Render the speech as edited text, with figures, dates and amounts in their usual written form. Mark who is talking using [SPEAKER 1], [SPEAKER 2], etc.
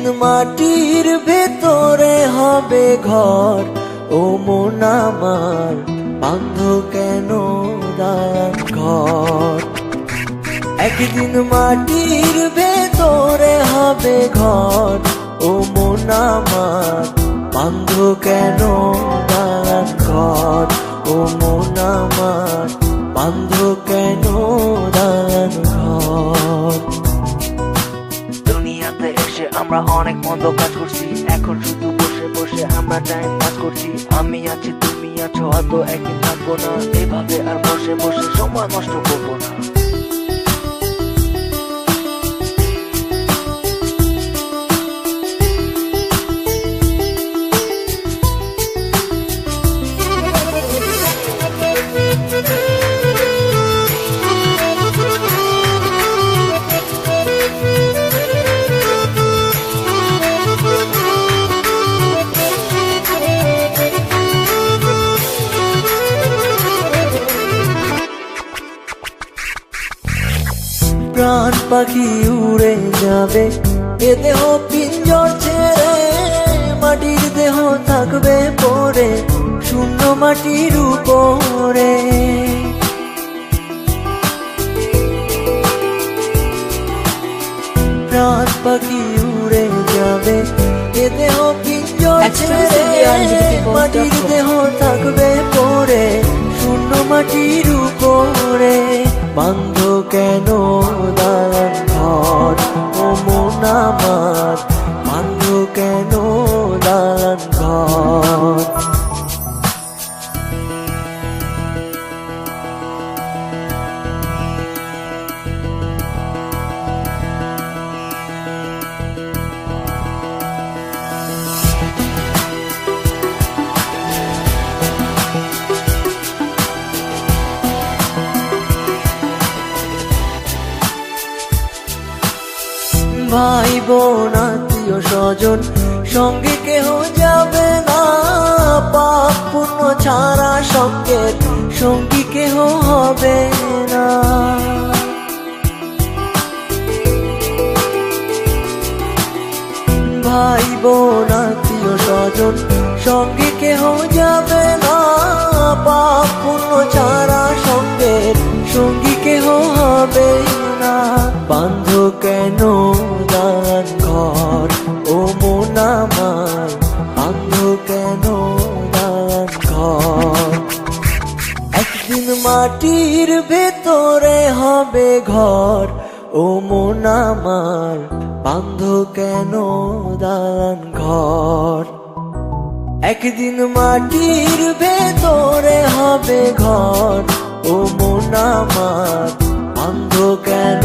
[SPEAKER 1] একদিন মাটির ভেতরে হবে ঘর, ও মন আমার বাঁধ কেন দালান ঘর। একদিন মাটির ভেতরে হবে ঘর, ও মন আমার বাঁধ কেন দালান ঘর, ও মন আমার বাঁধ কেন দালান ঘর।
[SPEAKER 2] দুনিয়াতে এসে আমরা অনেক মন্দ কাজ করছি, এখন শুধু বসে বসে আমরা টাইম পাস করছি। আমি আছি তুমি আছো, হয়তো একদিন থাকবো না, এভাবে আর বসে বসে সময় নষ্ট করবো না।
[SPEAKER 1] প্রাণ পাখি উড়ে যাবে এ দেহ পিঞ্জর ছেড়ে, মাটির দেহ থাকবে পড়ে শূন্য মাটির উপরে। প্রাণ পাখি উড়ে যাবে এ দেহ পিঞ্জর ছেড়ে, মাটির দেহ থাকবে পড়ে শূন্য মাটির উপরে। বাঁধ কেন দালান ঘর, ও মন আমার বাঁধ কেন দালান ঘর। ভাই বোন আত্মীয় স্বজন সঙ্গে কেহ যাবে না, পাপ পুণ্য ছাড়া সঙ্গে সঙ্গী কেহ হবে না। ভাই বোন আত্মীয় স্বজন সঙ্গে কেহ যাবে না, পাপ পুণ্য ছাড়া সঙ্গে সঙ্গী কেহ হবে না। বাঁধ কেন দালান ঘর, ও মন আমার বাঁধ কেন দালান ঘর। একদিন মাটির ভেতরে হবে ঘর, ও মন আমার বাঁধ কেন দালান ঘর। একদিন মাটির ভেতরে হবে ঘর, ও মন আমার বাঁধ কেন